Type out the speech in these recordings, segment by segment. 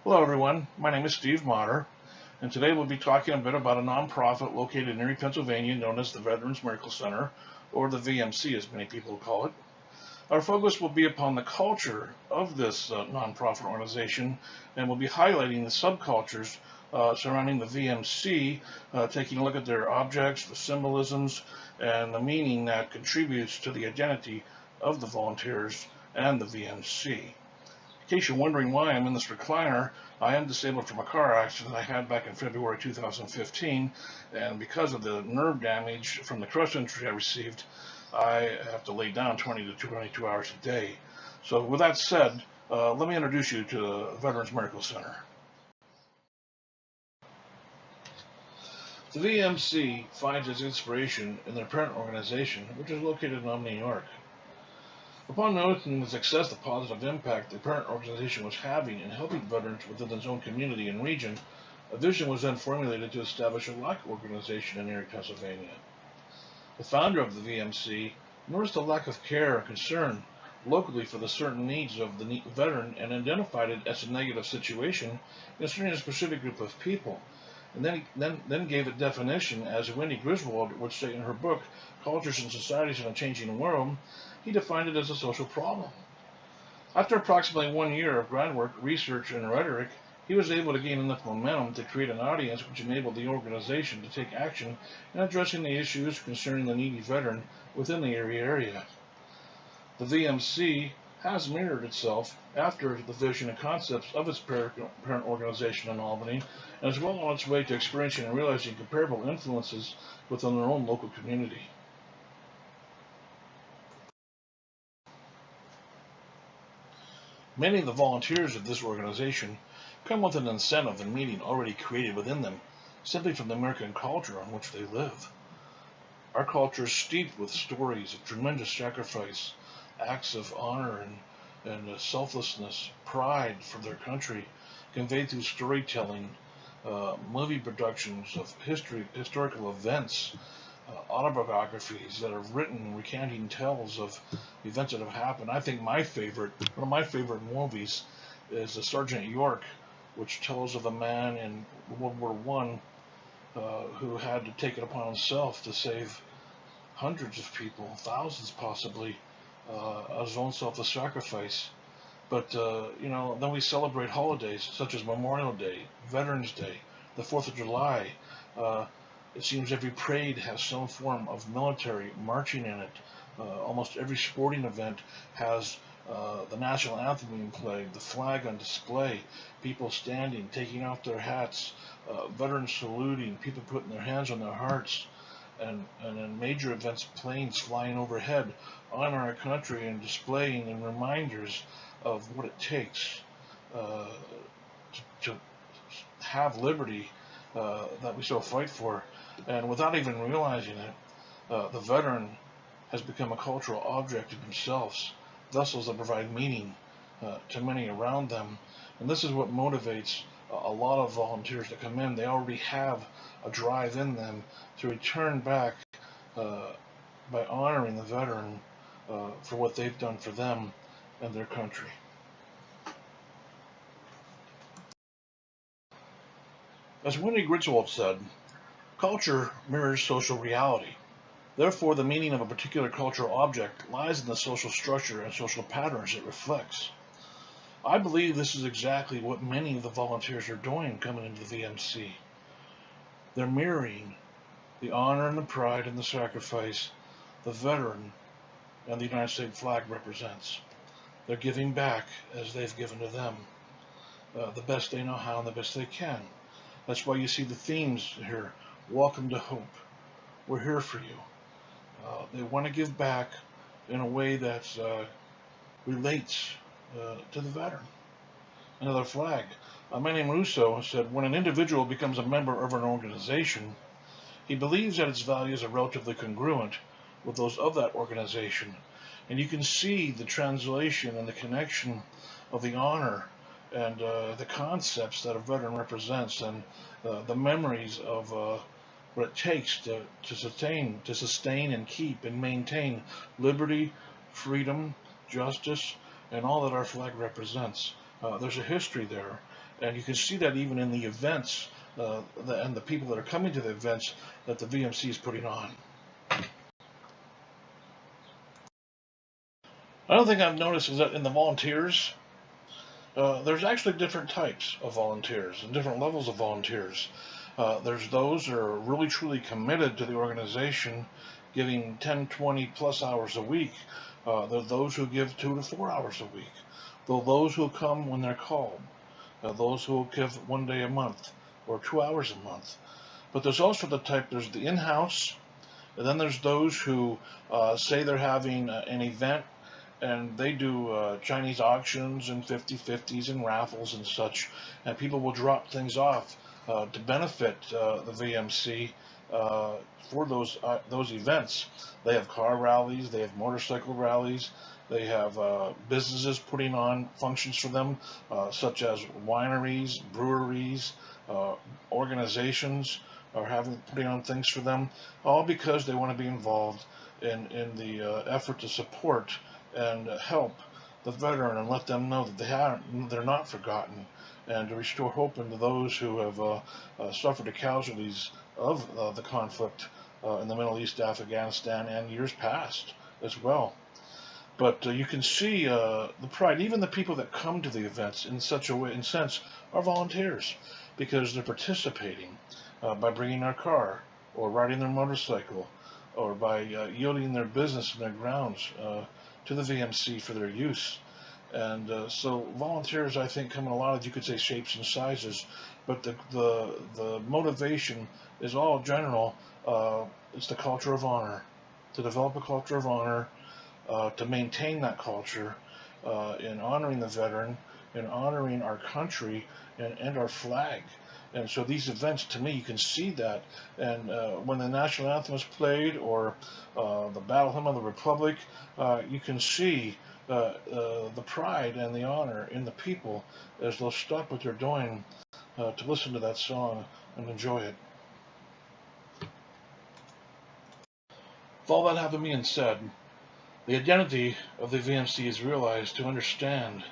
Hello everyone, my name is Steve Motter, and today we'll be talking a bit about a nonprofit located in Erie, Pennsylvania known as the Veterans Miracle Center, or the VMC as many people call it. Our focus will be upon the culture of this nonprofit organization, and we'll be highlighting the subcultures surrounding the VMC, taking a look at their objects, the symbolisms, and the meaning that contributes to the identity of the volunteers and the VMC. In case you're wondering why I'm in this recliner, I am disabled from a car accident I had back in February 2015, and because of the nerve damage from the crush injury I received, I have to lay down 20 to 22 hours a day. So with that said, let me introduce you to the Veterans Miracle Center. The VMC finds its inspiration in their parent organization, which is located in Albany, New York. Upon noticing the success, the positive impact the parent organization was having in helping veterans within its own community and region, a vision was then formulated to establish a like organization in Erie, Pennsylvania. The founder of the VMC noticed a lack of care and concern locally for the certain needs of the veteran and identified it as a negative situation concerning a specific group of people, and then gave it definition, as Wendy Griswold would say in her book, Cultures and Societies in a Changing World. He defined it as a social problem. After approximately 1 year of groundwork, research, and rhetoric, he was able to gain enough momentum to create an audience which enabled the organization to take action in addressing the issues concerning the needy veteran within the Erie area. The VMC has mirrored itself after the vision and concepts of its parent organization in Albany, and is well on its way to experiencing and realizing comparable influences within their own local community. Many of the volunteers of this organization come with an incentive and meaning already created within them, simply from the American culture on which they live. Our culture is steeped with stories of tremendous sacrifice, acts of honor and selflessness, pride for their country, conveyed through storytelling, movie productions of historical events, autobiographies that are written recanting tales of events that have happened. I think one of my favorite movies is Sergeant York, which tells of a man in World War I who had to take it upon himself to save hundreds of people, thousands possibly, as his own selfless sacrifice. But then we celebrate holidays such as Memorial Day, Veterans Day, the 4th of July. It seems every parade has some form of military marching in it. Almost every sporting event has the national anthem being played, the flag on display, people standing, taking off their hats, veterans saluting, people putting their hands on their hearts, and in major events, planes flying overhead, honoring our country and displaying and reminders of what it takes to have liberty that we so fight for. And without even realizing it, the veteran has become a cultural object of themselves, vessels that provide meaning to many around them. And this is what motivates a lot of volunteers that come in. They already have a drive in them to return back by honoring the veteran for what they've done for them and their country. As Wendy Griswold said, culture mirrors social reality. Therefore, the meaning of a particular cultural object lies in the social structure and social patterns it reflects. I believe this is exactly what many of the volunteers are doing coming into the VMC. They're mirroring the honor and the pride and the sacrifice the veteran and the United States flag represents. They're giving back as they've given to them, the best they know how and the best they can. That's why you see the themes here. Welcome to hope. We're here for you. They want to give back in a way that relates to the veteran. Another flag. A man named Russo said, when an individual becomes a member of an organization, he believes that its values are relatively congruent with those of that organization. And you can see the translation and the connection of the honor and the concepts that a veteran represents, and the memories of what it takes to sustain and keep and maintain liberty, freedom, justice, and all that our flag represents. There's a history there, and you can see that even in the events and the people that are coming to the events that the VMC is putting on. Another thing I've noticed is that in the volunteers, there's actually different types of volunteers and different levels of volunteers. There's those that are really truly committed to the organization, giving 10, 20 plus hours a week. There's those who give 2 to 4 hours a week. There are those who come when they're called. Those who will give 1 day a month or 2 hours a month. But there's also there's the in-house, and then there's those who say they're having an event, and they do Chinese auctions and 50-50s and raffles and such, and people will drop things off to benefit the VMC for those events. They have car rallies, they have motorcycle rallies, they have businesses putting on functions for them, such as wineries, breweries, organizations are putting on things for them, all because they want to be involved in the effort to support and help the veteran and let them know that they're not forgotten, and to restore hope into those who have suffered the casualties of the conflict in the Middle East, Afghanistan, and years past as well. But you can see the pride. Even the people that come to the events in such a way, in sense, are volunteers, because they're participating by bringing their car or riding their motorcycle, or by yielding their business and their grounds to the VMC for their use. And so volunteers, I think, come in a lot of, you could say, shapes and sizes, but the motivation is all general. It's the culture of honor, to develop a culture of honor, to maintain that culture in honoring the veteran, in honoring our country and our flag. And so these events, to me, you can see that. And when the national anthem is played, or the Battle Hymn of the Republic, you can see the pride and the honor in the people as they'll stop what they're doing to listen to that song and enjoy it. With all that having been said, the identity of the VMC is realized to understand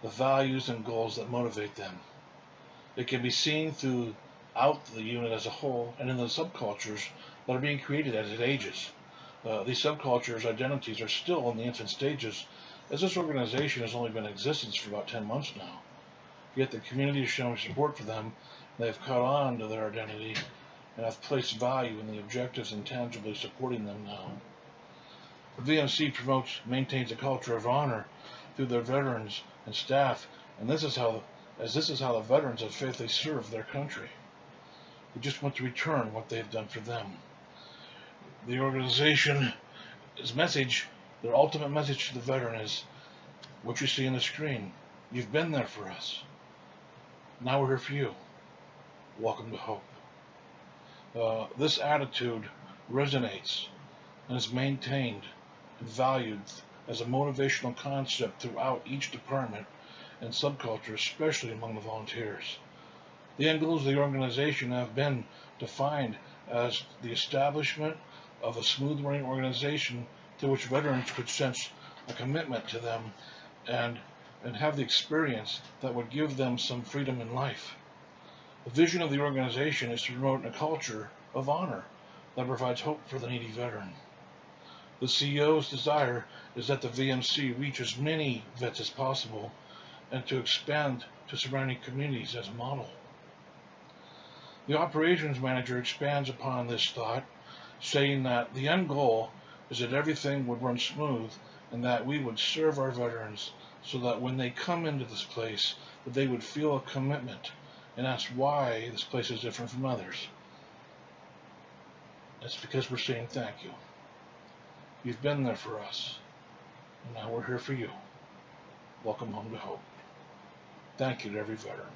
the values and goals that motivate them. It can be seen throughout the unit as a whole and in the subcultures that are being created as it ages. These subcultures' identities are still in the infant stages, as this organization has only been in existence for about 10 months now. Yet the community is showing support for them, and they have caught on to their identity and have placed value in the objectives and tangibly supporting them now. The VMC promotes, maintains a culture of honor through their veterans and staff, and this is how the veterans have faithfully served their country. We just want to return what they have done for them. The organization's message, their ultimate message to the veteran, is what you see on the screen. You've been there for us. Now we're here for you. Welcome to hope. This attitude resonates and is maintained and valued as a motivational concept throughout each department and subculture, especially among the volunteers. The end goals of the organization have been defined as the establishment of a smooth-running organization to which veterans could sense a commitment to them and have the experience that would give them some freedom in life. The vision of the organization is to promote a culture of honor that provides hope for the needy veteran. The CEO's desire is that the VMC reach as many vets as possible and to expand to surrounding communities as a model. The operations manager expands upon this thought, saying that the end goal is that everything would run smooth and that we would serve our veterans so that when they come into this place, that they would feel a commitment, and that's why this place is different from others. That's because we're saying thank you. You've been there for us, and now we're here for you. Welcome home to hope. Thank you to every veteran.